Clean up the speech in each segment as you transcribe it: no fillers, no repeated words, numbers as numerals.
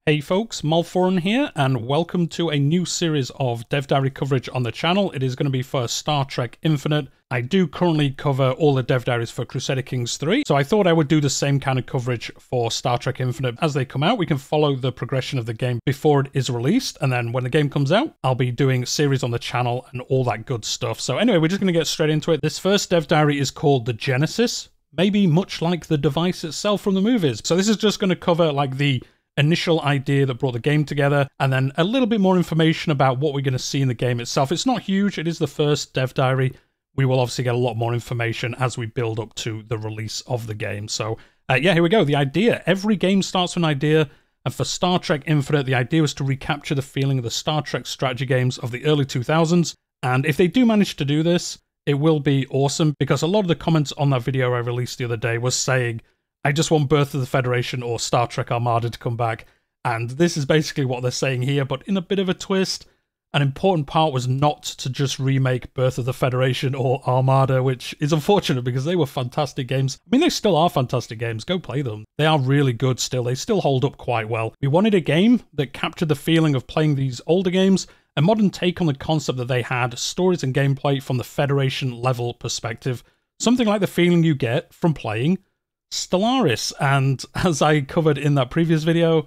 Hey folks, Malforian here, and welcome to a new series of Dev Diary coverage on the channel. It is going to be for Star Trek Infinite. I do currently cover all the Dev Diaries for Crusader Kings 3, so I thought I would do the same kind of coverage for Star Trek Infinite. As they come out, we can follow the progression of the game before it is released, and then when the game comes out, I'll be doing series on the channel and all that good stuff. So anyway, we're just going to get straight into it. This first Dev Diary is called The Genesis, maybe much like the device itself from the movies. So this is just going to cover like the initial idea that brought the game together, and then a little bit more information about what we're going to see in the game itself. It's not huge, it is the first Dev Diary. We will obviously get a lot more information as we build up to the release of the game. So yeah, here we go. The idea. Every game starts with an idea, and for Star Trek Infinite, the idea was to recapture the feeling of the Star Trek strategy games of the early 2000s, and if they do manage to do this, it will be awesome, because a lot of the comments on that video I released the other day was saying, I just want Birth of the Federation or Star Trek Armada to come back. And this is basically what they're saying here, but in a bit of a twist. An important part was not to just remake Birth of the Federation or Armada, which is unfortunate because they were fantastic games. I mean, they still are fantastic games. Go play them. They are really good still. They still hold up quite well. We wanted a game that captured the feeling of playing these older games, a modern take on the concept that they had, stories and gameplay from the Federation level perspective. Something like the feeling you get from playing Stellaris. And as I covered in that previous video,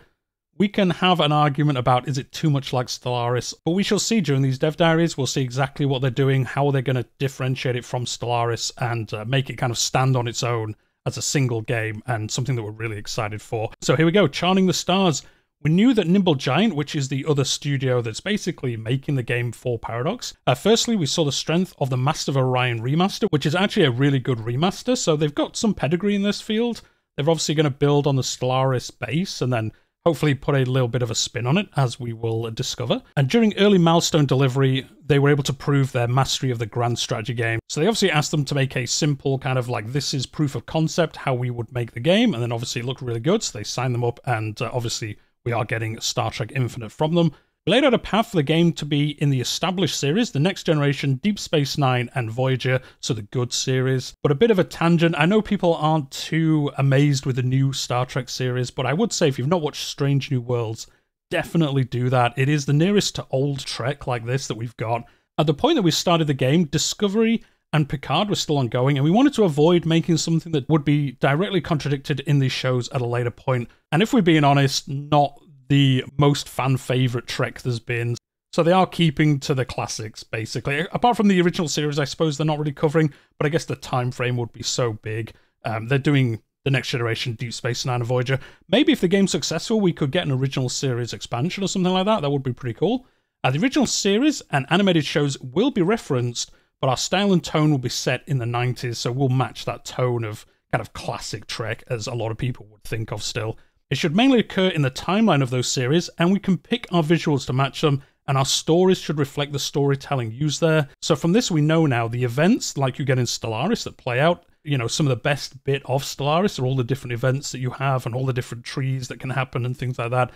we can have an argument about, is it too much like Stellaris? But we shall see during these Dev Diaries. We'll see exactly what they're doing, how they're going to differentiate it from Stellaris and make it kind of stand on its own as a single game, and something that we're really excited for. So here we go, Charting the Stars. We knew that Nimble Giant, which is the other studio that's basically making the game for Paradox. Firstly, we saw the strength of the Master of Orion remaster, which is actually a really good remaster, so they've got some pedigree in this field. They're obviously going to build on the Stellaris base and then hopefully put a little bit of a spin on it, as we will discover. And during early milestone delivery, they were able to prove their mastery of the grand strategy game. So they obviously asked them to make a simple kind of like, this is proof of concept, how we would make the game, and then obviously it looked really good, so they signed them up, and obviously we are getting Star Trek Infinite from them. We laid out a path for the game to be in the established series, the Next Generation, Deep Space Nine, and Voyager, so the good series. But a bit of a tangent, I know people aren't too amazed with the new Star Trek series, but I would say if you've not watched Strange New Worlds, definitely do that. It is the nearest to old Trek like this that we've got. At the point that we started the game, Discovery and Picard were still ongoing, and we wanted to avoid making something that would be directly contradicted in these shows at a later point. And if we're being honest, not the most fan-favourite Trek there's been. So they are keeping to the classics, basically. Apart from the original series, I suppose they're not really covering, but I guess the time frame would be so big. They're doing the Next Generation, Deep Space Nine, and Voyager. Maybe if the game's successful, we could get an original series expansion or something like that. That would be pretty cool. The original series and animated shows will be referenced, but our style and tone will be set in the 90s, so we'll match that tone of kind of classic Trek, as a lot of people would think of still. It should mainly occur in the timeline of those series, and we can pick our visuals to match them, and our stories should reflect the storytelling used there. So from this, we know now the events, like you get in Stellaris, that play out. You know, some of the best bit of Stellaris are all the different events that you have, and all the different trees that can happen, and things like that.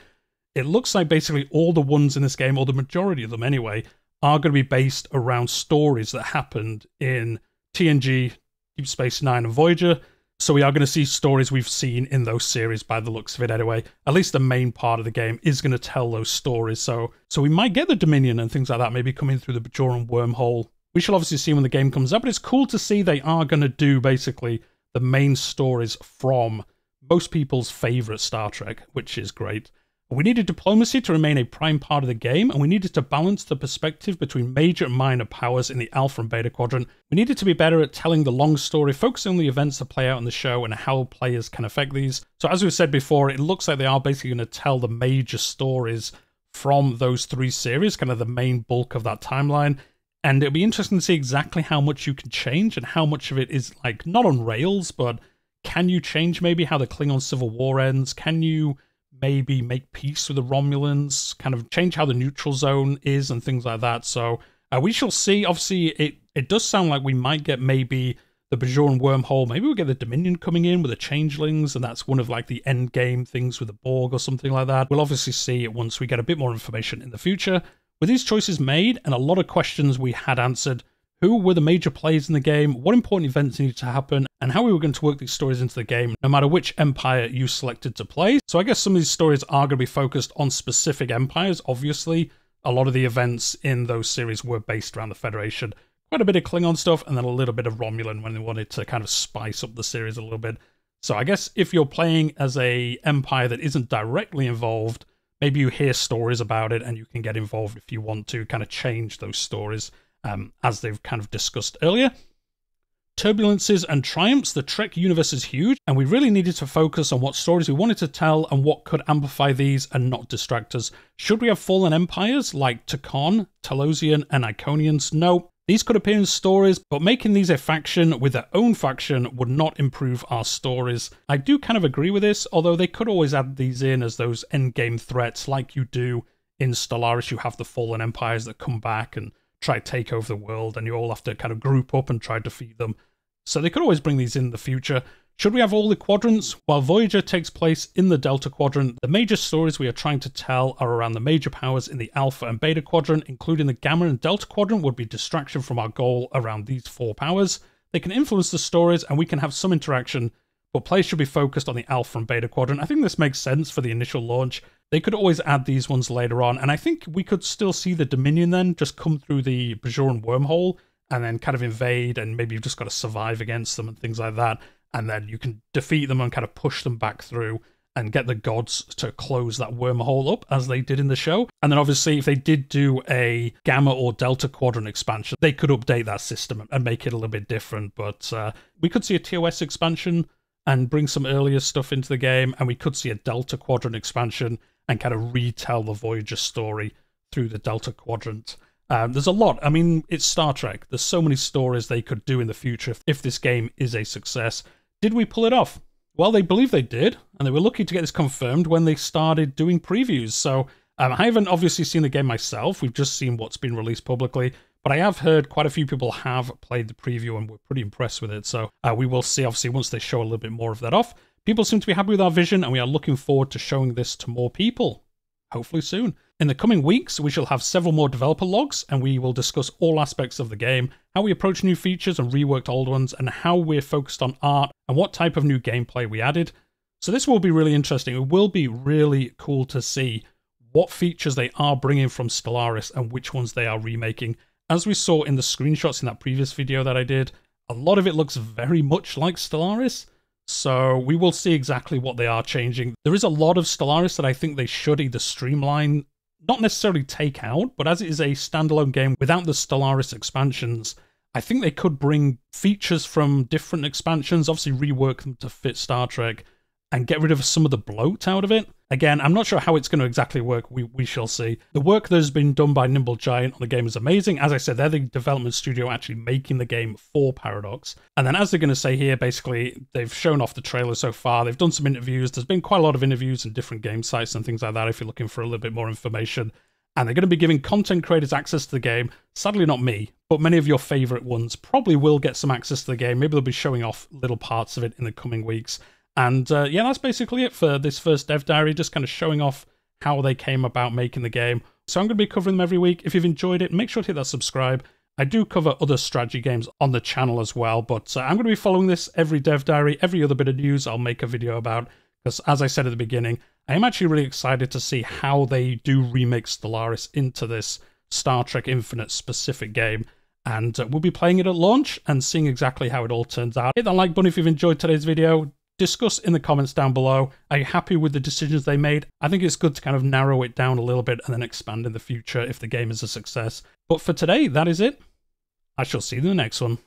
It looks like basically all the ones in this game, or the majority of them anyway, are going to be based around stories that happened in TNG, Deep Space Nine, and Voyager. So we are going to see stories we've seen in those series by the looks of it anyway. At least the main part of the game is going to tell those stories. So we might get the Dominion and things like that, maybe coming through the Bajoran wormhole. We shall obviously see when the game comes up, but it's cool to see they are going to do basically the main stories from most people's favourite Star Trek, which is great. We needed diplomacy to remain a prime part of the game, and we needed to balance the perspective between major and minor powers in the Alpha and Beta quadrant. We needed to be better at telling the long story, focusing on the events that play out in the show and how players can affect these. So as we've said before, it looks like they are basically going to tell the major stories from those three series, kind of the main bulk of that timeline. And it'll be interesting to see exactly how much you can change and how much of it is like not on rails, but can you change maybe how the Klingon Civil War ends? Can you maybe make peace with the Romulans, kind of change how the neutral zone is and things like that. So we shall see. Obviously, it does sound like we might get maybe the Bajoran wormhole. Maybe we'll get the Dominion coming in with the Changelings, and that's one of like the end game things with the Borg or something like that. We'll obviously see it once we get a bit more information in the future. With these choices made and a lot of questions we had answered, who were the major players in the game, what important events needed to happen, and how we were going to work these stories into the game, no matter which empire you selected to play. So I guess some of these stories are going to be focused on specific empires. Obviously, a lot of the events in those series were based around the Federation. Quite a bit of Klingon stuff, and then a little bit of Romulan when they wanted to kind of spice up the series a little bit. So I guess if you're playing as a empire that isn't directly involved, maybe you hear stories about it and you can get involved if you want to kind of change those stories, as they've kind of discussed earlier. Turbulences and triumphs. The Trek universe is huge, and we really needed to focus on what stories we wanted to tell and what could amplify these and not distract us. Should we have fallen empires like Takon, Talosian, and Iconians? No. These could appear in stories, but making these a faction with their own faction would not improve our stories. I do kind of agree with this, although they could always add these in as those endgame threats like you do in Stellaris. You have the fallen empires that come back and try to take over the world, and you all have to kind of group up and try to defeat them. So they could always bring these in the future. Should we have all the quadrants? While Voyager takes place in the Delta Quadrant, the major stories we are trying to tell are around the major powers in the Alpha and Beta Quadrant, including the Gamma and Delta Quadrant would be distraction from our goal around these 4 powers. They can influence the stories and we can have some interaction, but play should be focused on the Alpha and Beta Quadrant. I think this makes sense for the initial launch. They could always add these ones later on, and I think we could still see the Dominion then just come through the Bajoran wormhole and then kind of invade, and maybe you've just got to survive against them and things like that. And then you can defeat them and kind of push them back through and get the gods to close that wormhole up, as they did in the show. And then obviously, if they did do a Gamma or Delta Quadrant expansion, they could update that system and make it a little bit different. But we could see a TOS expansion and bring some earlier stuff into the game, and we could see a Delta Quadrant expansion and kind of retell the Voyager story through the Delta Quadrant. There's a lot. I mean, it's Star Trek. There's so many stories they could do in the future if this game is a success. Did we pull it off? Well, they believe they did, and they were lucky to get this confirmed when they started doing previews. So I haven't obviously seen the game myself. We've just seen what's been released publicly, but I have heard quite a few people have played the preview and were pretty impressed with it. So we will see, obviously, once they show a little bit more of that off. People seem to be happy with our vision, and we are looking forward to showing this to more people, hopefully soon. In the coming weeks, we shall have several more developer logs, and we will discuss all aspects of the game, how we approach new features and reworked old ones, and how we're focused on art, and what type of new gameplay we added. So this will be really interesting. It will be really cool to see what features they are bringing from Stellaris and which ones they are remaking. As we saw in the screenshots in that previous video that I did, a lot of it looks very much like Stellaris. So we will see exactly what they are changing. There is a lot of Stellaris that I think they should either streamline, not necessarily take out, but as it is a standalone game without the Stellaris expansions, I think they could bring features from different expansions, obviously rework them to fit Star Trek, and get rid of some of the bloat out of it. Again, I'm not sure how it's going to exactly work. We shall see. The work that has been done by Nimble Giant on the game is amazing. As I said, they're the development studio actually making the game for Paradox. And then as they're going to say here, basically, they've shown off the trailer so far. They've done some interviews. There's been quite a lot of interviews in different game sites and things like that if you're looking for a little bit more information. And they're going to be giving content creators access to the game. Sadly, not me, but many of your favorite ones probably will get some access to the game. Maybe they'll be showing off little parts of it in the coming weeks. And yeah, that's basically it for this first Dev Diary, just kind of showing off how they came about making the game. So I'm going to be covering them every week. If you've enjoyed it, make sure to hit that subscribe. I do cover other strategy games on the channel as well, but I'm going to be following this every Dev Diary. Every other bit of news I'll make a video about, because as I said at the beginning, I am actually really excited to see how they do remake Stellaris into this Star Trek Infinite specific game. And we'll be playing it at launch and seeing exactly how it all turns out. Hit that like button if you've enjoyed today's video. Discuss in the comments down below. Are you happy with the decisions they made? I think it's good to kind of narrow it down a little bit and then expand in the future if the game is a success. But for today, that is it. I shall see you in the next one.